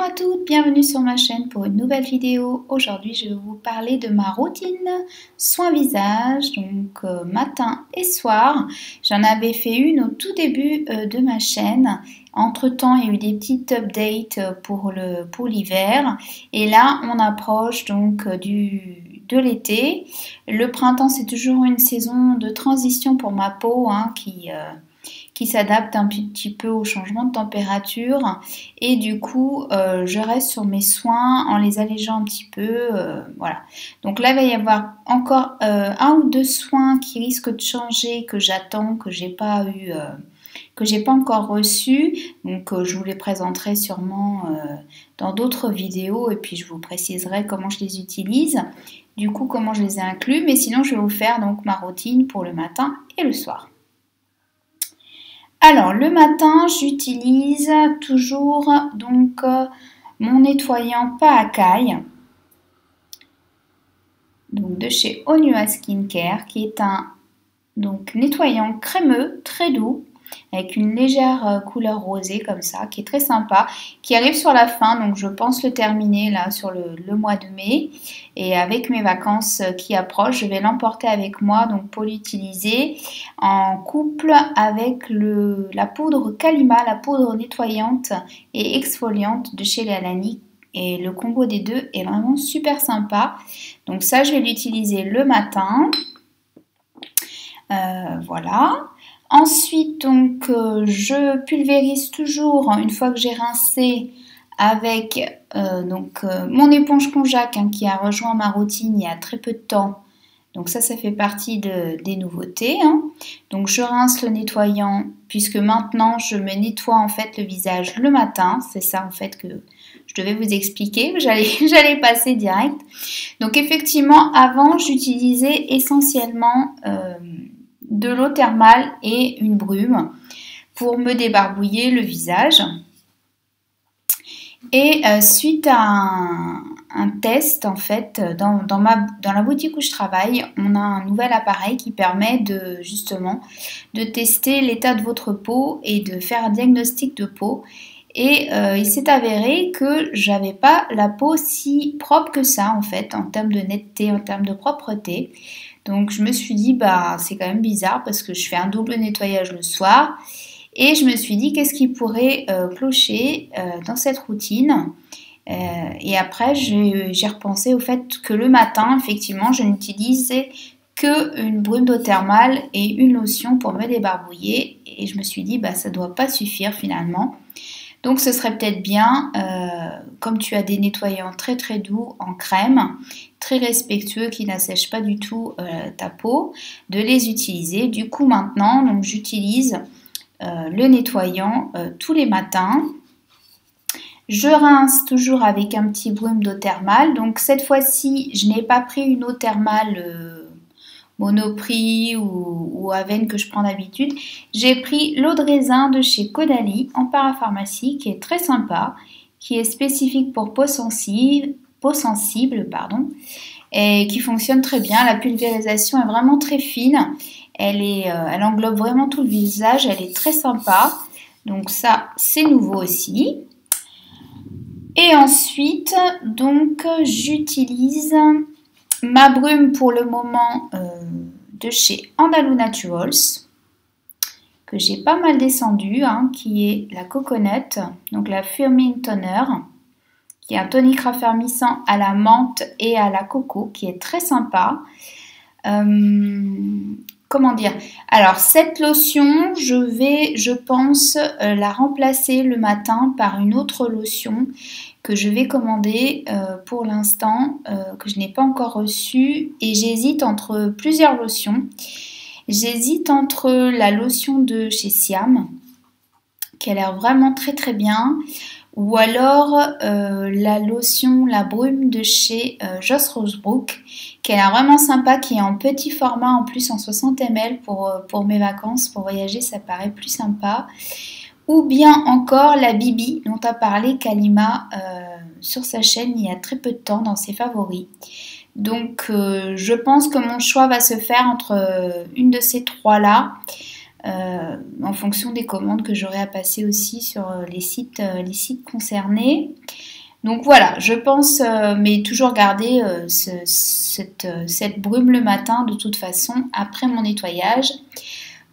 à toutes, bienvenue sur ma chaîne pour une nouvelle vidéo. Aujourd'hui, je vais vous parler de ma routine soin visage, donc matin et soir. J'en avais fait une au tout début de ma chaîne. Entre-temps, il y a eu des petites updates pour l'hiver. Et là, on approche donc de l'été. Le printemps, c'est toujours une saison de transition pour ma peau qui s'adapte un petit peu au changement de température et du coup je reste sur mes soins en les allégeant un petit peu, voilà. Donc là il va y avoir encore un ou deux soins qui risquent de changer, que j'attends, que j'ai pas encore reçu, donc je vous les présenterai sûrement dans d'autres vidéos et puis je vous préciserai comment je les utilise, du coup comment je les ai inclus, mais sinon je vais vous faire donc ma routine pour le matin et le soir. Alors le matin, j'utilise toujours donc mon nettoyant pas à caille, donc de chez Onua Skincare, qui est un donc nettoyant crémeux très doux avec une légère couleur rosée comme ça, qui est très sympa, qui arrive sur la fin, donc je pense le terminer là sur le mois de mai, et avec mes vacances qui approchent, je vais l'emporter avec moi donc pour l'utiliser en couple avec la poudre Kalima, la poudre nettoyante et exfoliante de chez Alani. Et le combo des deux est vraiment super sympa. Donc ça, je vais l'utiliser le matin. Voilà. Ensuite, donc, je pulvérise toujours, une fois que j'ai rincé, avec mon éponge Konjac qui a rejoint ma routine il y a très peu de temps. Donc ça fait partie des nouveautés. Donc je rince le nettoyant, puisque maintenant je me nettoie en fait le visage le matin. C'est ça en fait que je devais vous expliquer, j'allais passer direct. Donc effectivement, avant j'utilisais essentiellement de l'eau thermale et une brume pour me débarbouiller le visage. Et suite à un test, en fait, dans la boutique où je travaille, on a un nouvel appareil qui permet justement de tester l'état de votre peau et de faire un diagnostic de peau. Et il s'est avéré que j'avais pas la peau si propre que ça, en fait, en termes de netteté, en termes de propreté. Donc je me suis dit, bah c'est quand même bizarre parce que je fais un double nettoyage le soir. Et je me suis dit, qu'est-ce qui pourrait clocher dans cette routine ? Et après, j'ai repensé au fait que le matin, effectivement, je n'utilisais qu'une brume d'eau thermale et une lotion pour me débarbouiller. Et je me suis dit, bah ça ne doit pas suffire finalement. Donc ce serait peut-être bien, comme tu as des nettoyants très très doux en crème, très respectueux qui n'assèchent pas du tout ta peau, de les utiliser. Du coup maintenant, donc j'utilise le nettoyant tous les matins. Je rince toujours avec un petit brume d'eau thermale. Donc cette fois-ci, je n'ai pas pris une eau thermale Monoprix ou Aven que je prends d'habitude. J'ai pris l'eau de raisin de chez Caudalie en parapharmacie qui est très sympa, qui est spécifique pour peau sensible, et qui fonctionne très bien. La pulvérisation est vraiment très fine. Elle englobe vraiment tout le visage. Elle est très sympa. Donc ça, c'est nouveau aussi. Et ensuite, donc, j'utilise ma brume pour le moment de chez Andalou Naturals, que j'ai pas mal descendu, qui est la Coconut, donc la Firming Toner, qui est un tonique raffermissant à la menthe et à la coco, qui est très sympa. Comment dire? Alors cette lotion, je pense la remplacer le matin par une autre lotion que je vais commander pour l'instant, que je n'ai pas encore reçue, et j'hésite entre plusieurs lotions. J'hésite entre la lotion de chez Siam, qui a l'air vraiment très très bien, ou alors la brume de chez Joss Rosebrook, qui a l'air vraiment sympa, qui est en petit format en plus en 60 ml pour mes vacances, pour voyager, ça paraît plus sympa. Ou bien encore la Bibi dont a parlé Kalima sur sa chaîne il y a très peu de temps dans ses favoris. Donc je pense que mon choix va se faire entre une de ces trois-là, en fonction des commandes que j'aurai à passer aussi sur les sites concernés. Donc voilà, je pense, mais toujours garder cette brume le matin de toute façon après mon nettoyage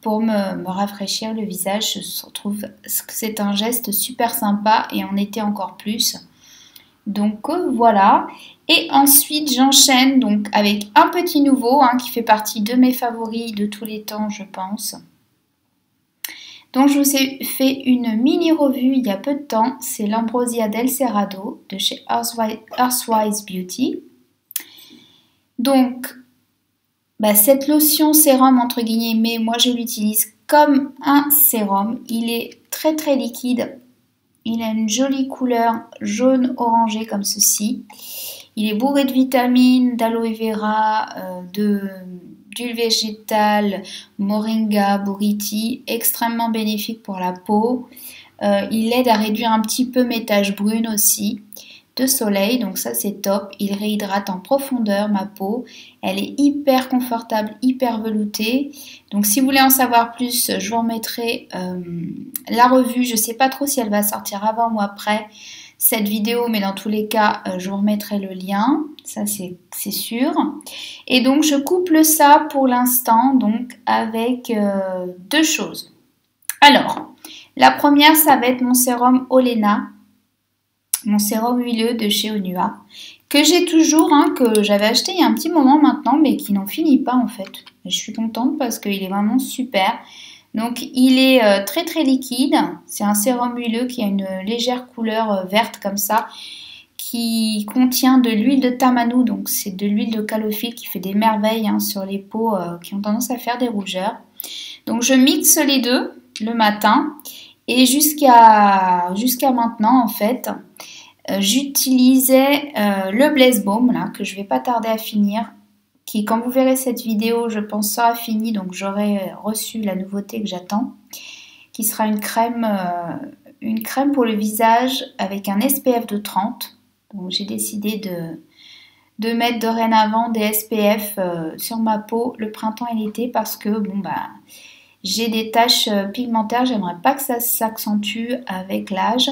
pour me rafraîchir le visage. Je trouve que c'est un geste super sympa et en été encore plus. Donc voilà. Et ensuite j'enchaîne donc avec un petit nouveau qui fait partie de mes favoris de tous les temps, je pense. Donc je vous ai fait une mini revue il y a peu de temps, c'est l'Ambrosia del Cerrado de chez Earthwise Beauty. Donc cette lotion sérum entre guillemets, moi je l'utilise comme un sérum. Il est très très liquide, il a une jolie couleur jaune orangé comme ceci. Il est bourré de vitamines, d'aloe vera, d'huile végétale, moringa, buriti, extrêmement bénéfique pour la peau. Il aide à réduire un petit peu mes taches brunes aussi, de soleil, donc ça c'est top. Il réhydrate en profondeur ma peau. Elle est hyper confortable, hyper veloutée. Donc si vous voulez en savoir plus, je vous remettrai la revue. Je ne sais pas trop si elle va sortir avant ou après cette vidéo, mais dans tous les cas, je vous remettrai le lien, ça c'est sûr. Et donc, je couple ça pour l'instant donc avec deux choses. Alors, la première, ça va être mon sérum Olena, mon sérum huileux de chez Onua, que j'ai toujours, que j'avais acheté il y a un petit moment maintenant, mais qui n'en finit pas en fait. Et je suis contente parce qu'il est vraiment super. Donc il est très très liquide, c'est un sérum huileux qui a une légère couleur verte comme ça, qui contient de l'huile de tamanu, donc c'est de l'huile de calophylle qui fait des merveilles sur les peaux qui ont tendance à faire des rougeurs. Donc je mixe les deux le matin et jusqu'à maintenant en fait, j'utilisais le Blaise Balm là, que je vais pas tarder à finir. Qui, quand vous verrez cette vidéo, je pense sera fini, donc j'aurai reçu la nouveauté que j'attends, qui sera une crème pour le visage avec un SPF de 30. Donc j'ai décidé de mettre dorénavant des SPF sur ma peau le printemps et l'été parce que j'ai des taches pigmentaires, j'aimerais pas que ça s'accentue avec l'âge.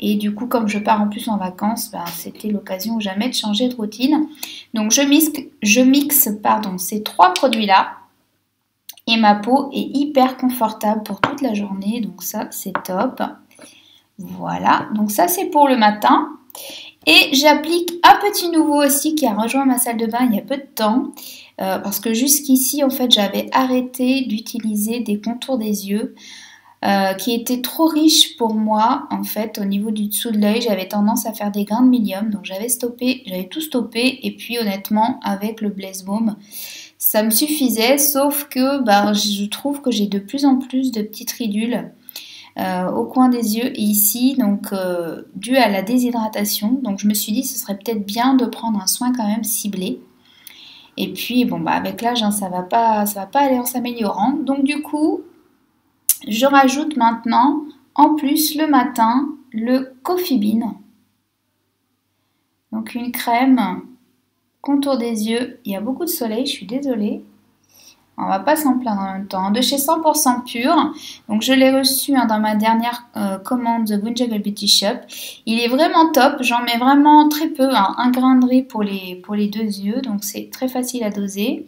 Et du coup, comme je pars en plus en vacances, c'était l'occasion ou jamais de changer de routine. Donc, je mixe ces trois produits-là. Et ma peau est hyper confortable pour toute la journée. Donc, ça, c'est top. Voilà. Donc, ça, c'est pour le matin. Et j'applique un petit nouveau aussi qui a rejoint ma salle de bain il y a peu de temps. Parce que jusqu'ici, en fait, j'avais arrêté d'utiliser des contours des yeux. Qui était trop riche pour moi en fait au niveau du dessous de l'œil. J'avais tendance à faire des grains de médium, donc j'avais tout stoppé et puis honnêtement avec le Blaise Balm ça me suffisait, sauf que je trouve que j'ai de plus en plus de petites ridules au coin des yeux et ici, donc dû à la déshydratation. Donc je me suis dit ce serait peut-être bien de prendre un soin quand même ciblé. Et puis avec l'âge ça va pas aller en s'améliorant. Donc du coup je rajoute maintenant, en plus le matin, le Coffee Bean. Donc une crème contour des yeux. Il y a beaucoup de soleil, je suis désolée. On va pas s'en plaindre en même temps. De chez 100% pur. Donc je l'ai reçu dans ma dernière commande The Bunjagel Beauty Shop. Il est vraiment top. J'en mets vraiment très peu. Un grain de riz pour les deux yeux. Donc c'est très facile à doser.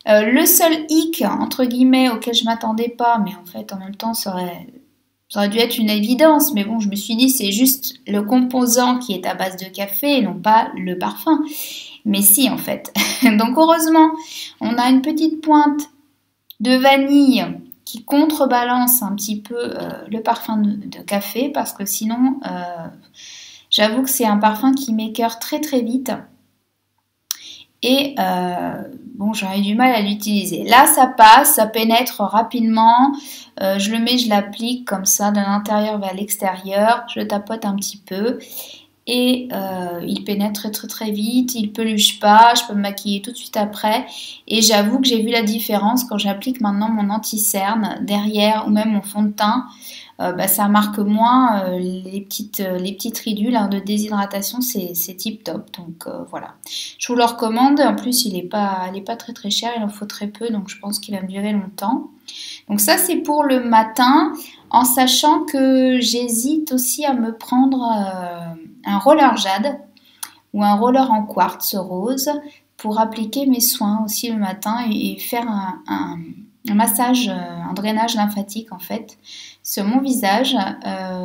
Le seul hic, entre guillemets, auquel je m'attendais pas, mais en fait, en même temps, ça aurait dû être une évidence. Mais bon, je me suis dit, c'est juste le composant qui est à base de café et non pas le parfum. Mais si, en fait. Donc, heureusement, on a une petite pointe de vanille qui contrebalance un petit peu le parfum de café parce que sinon, j'avoue que c'est un parfum qui m'écœure très très vite. Et j'aurais du mal à l'utiliser. Là, ça passe, ça pénètre rapidement. Je le mets, je l'applique comme ça, de l'intérieur vers l'extérieur. Je le tapote un petit peu. Et il pénètre très très très vite. Il ne peluche pas. Je peux me maquiller tout de suite après. Et j'avoue que j'ai vu la différence quand j'applique maintenant mon anti-cerne derrière ou même mon fond de teint. Ça marque moins les petites ridules de déshydratation, c'est tip top. Donc voilà, je vous le recommande. En plus, il est pas très très cher, il en faut très peu, donc je pense qu'il va me durer longtemps. Donc ça, c'est pour le matin, en sachant que j'hésite aussi à me prendre un roller jade ou un roller en quartz rose pour appliquer mes soins aussi le matin et faire un massage, un drainage lymphatique en fait sur mon visage.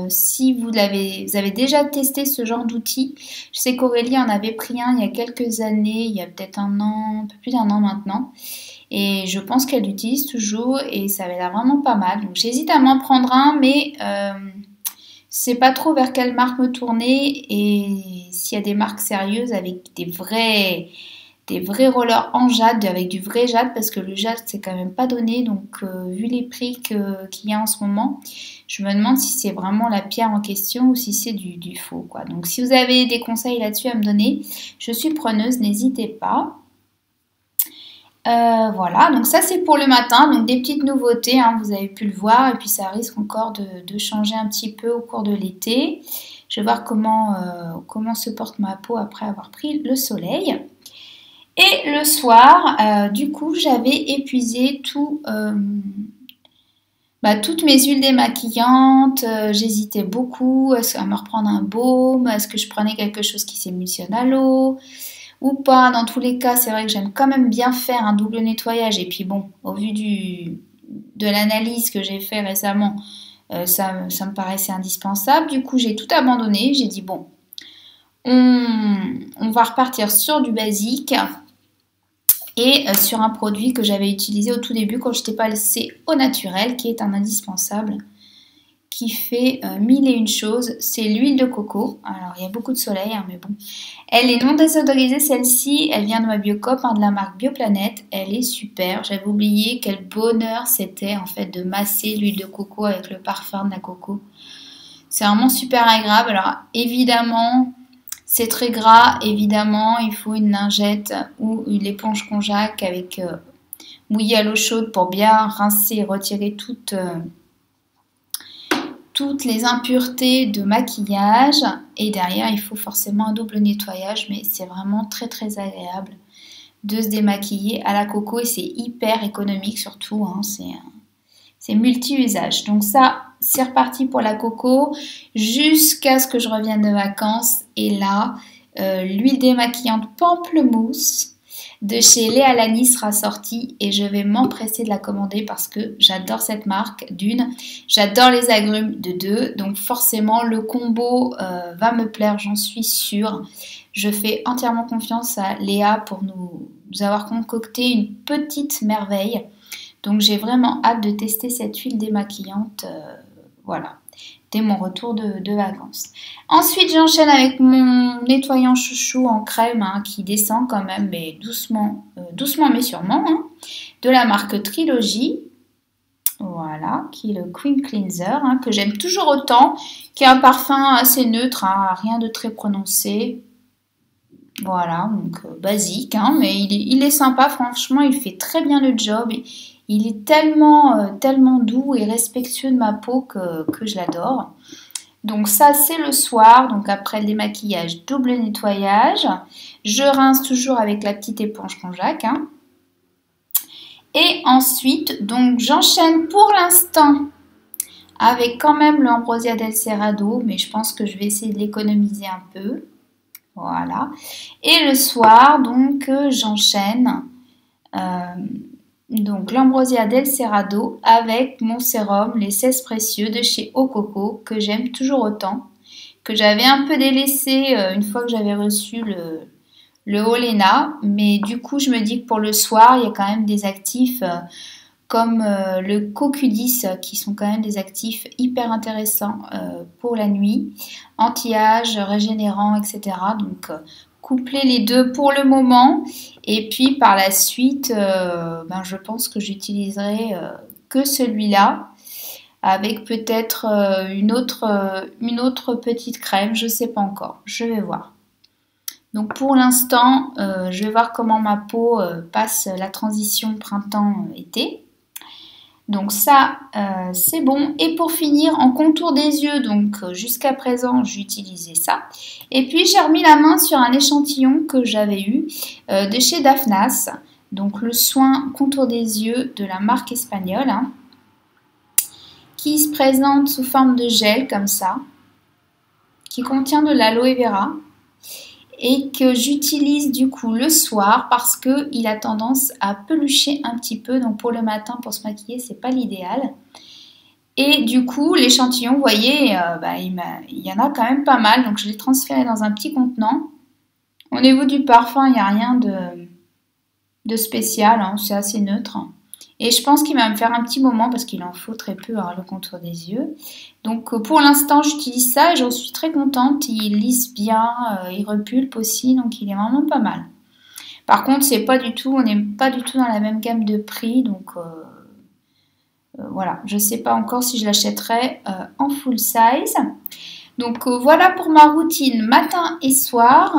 Si vous avez déjà testé ce genre d'outil, je sais qu'Aurélie en avait pris un il y a quelques années, il y a peut-être un an, un peu plus d'1 an maintenant. Et je pense qu'elle l'utilise toujours et ça avait l'air vraiment pas mal. Donc j'hésite à m'en prendre un, mais je sais pas trop vers quelle marque me tourner. Et s'il y a des marques sérieuses avec des vrais rollers en jade, avec du vrai jade, parce que le jade c'est quand même pas donné. Donc vu les prix qu'il y a en ce moment, je me demande si c'est vraiment la pierre en question ou si c'est du faux, quoi. Donc si vous avez des conseils là-dessus à me donner, je suis preneuse, n'hésitez pas. Voilà, donc ça c'est pour le matin, donc des petites nouveautés, hein, vous avez pu le voir, et puis ça risque encore de changer un petit peu au cours de l'été. Je vais voir comment se porte ma peau après avoir pris le soleil. Et le soir, du coup, j'avais épuisé toutes mes huiles démaquillantes. J'hésitais beaucoup à me reprendre un baume, est-ce que je prenais quelque chose qui s'émulsionne à l'eau ou pas. Dans tous les cas, c'est vrai que j'aime quand même bien faire un double nettoyage. Et puis bon, au vu de l'analyse que j'ai fait récemment, ça me paraissait indispensable. Du coup, j'ai tout abandonné. J'ai dit bon, on va repartir sur du basique et sur un produit que j'avais utilisé au tout début quand je t'ai passé au naturel, qui est un indispensable, qui fait 1001 choses, c'est l'huile de coco. Alors il y a beaucoup de soleil, hein, mais bon. Elle est non désodorisée, celle-ci, elle vient de ma Biocoop, de la marque Bioplanète. Elle est super, j'avais oublié quel bonheur c'était en fait de masser l'huile de coco avec le parfum de la coco. C'est vraiment super agréable. Alors évidemment, c'est très gras, évidemment, il faut une lingette ou une éponge konjac avec mouillée à l'eau chaude pour bien rincer et retirer toutes les impuretés de maquillage. Et derrière, il faut forcément un double nettoyage, mais c'est vraiment très très agréable de se démaquiller à la coco et c'est hyper économique surtout, hein, c'est multi-usage. Donc ça, c'est reparti pour la coco jusqu'à ce que je revienne de vacances. Et là, l'huile démaquillante pamplemousse de chez Léa Lani sera sortie et je vais m'empresser de la commander parce que j'adore cette marque d'une, j'adore les agrumes de deux, donc forcément le combo va me plaire, j'en suis sûre. Je fais entièrement confiance à Léa pour nous avoir concocté une petite merveille. Donc j'ai vraiment hâte de tester cette huile démaquillante, voilà, dès mon retour de vacances. Ensuite j'enchaîne avec mon nettoyant chouchou en crème, hein, qui descend quand même, mais doucement mais sûrement, hein, de la marque Trilogy. Voilà, qui est le Queen Cleanser, hein, que j'aime toujours autant, qui a un parfum assez neutre, hein, rien de très prononcé. Voilà, donc basique, hein, mais il est sympa, franchement, il fait très bien le job. Il est tellement doux et respectueux de ma peau que je l'adore. Donc ça, c'est le soir, donc après le démaquillage, double nettoyage. Je rince toujours avec la petite éponge konjac, hein. Et ensuite, donc j'enchaîne pour l'instant avec quand même l'Ambrosia del Cerrado, mais je pense que je vais essayer de l'économiser un peu. Voilà. Et le soir, donc, j'enchaîne donc l'Ambrosia del Cerrado avec mon sérum, les 16 précieux de chez Ococo, que j'aime toujours autant, que j'avais un peu délaissé une fois que j'avais reçu le Olena, mais du coup, je me dis que pour le soir, il y a quand même des actifs comme le CoQ10 qui sont quand même des actifs hyper intéressants pour la nuit, anti-âge, régénérant, etc. Donc coupler les deux pour le moment et puis par la suite je pense que j'utiliserai que celui-là avec peut-être une autre petite crème, je ne sais pas encore, je vais voir. Donc pour l'instant, je vais voir comment ma peau passe la transition printemps-été. Donc ça, c'est bon. Et pour finir, en contour des yeux, donc jusqu'à présent, j'utilisais ça. Et puis, j'ai remis la main sur un échantillon que j'avais eu de chez Daphnas. Donc, le soin contour des yeux de la marque espagnole, hein, qui se présente sous forme de gel, comme ça. qui contient de l'aloe vera et que j'utilise du coup le soir parce qu'il a tendance à pelucher un petit peu. Donc pour le matin, pour se maquiller, c'est pas l'idéal. Et du coup, l'échantillon, vous voyez, il y en a quand même pas mal. Donc je l'ai transféré dans un petit contenant. Au niveau du parfum, il n'y a rien de spécial, hein, c'est assez neutre. Et je pense qu'il va me faire un petit moment parce qu'il en faut très peu à le contour des yeux. Donc pour l'instant, j'utilise ça et j'en suis très contente. Il lisse bien, il repulpe aussi, donc il est vraiment pas mal. Par contre, on n'est pas du tout dans la même gamme de prix, donc voilà. Je ne sais pas encore si je l'achèterai en full size. Donc voilà pour ma routine matin et soir.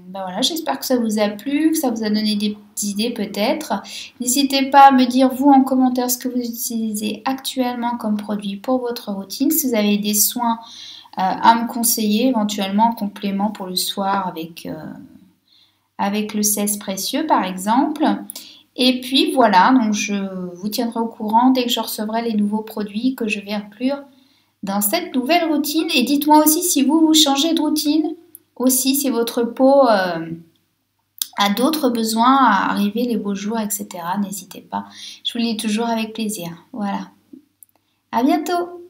Voilà, j'espère que ça vous a plu, que ça vous a donné des petites idées peut-être. N'hésitez pas à me dire vous en commentaire ce que vous utilisez actuellement comme produit pour votre routine. Si vous avez des soins à me conseiller, éventuellement en complément pour le soir avec le 16 précieux par exemple. Et puis voilà, donc je vous tiendrai au courant dès que je recevrai les nouveaux produits que je vais inclure dans cette nouvelle routine. Et dites-moi aussi si vous changez de routine, aussi si votre peau a d'autres besoins à arriver les beaux jours, etc. N'hésitez pas, je vous le dis toujours avec plaisir. Voilà, à bientôt.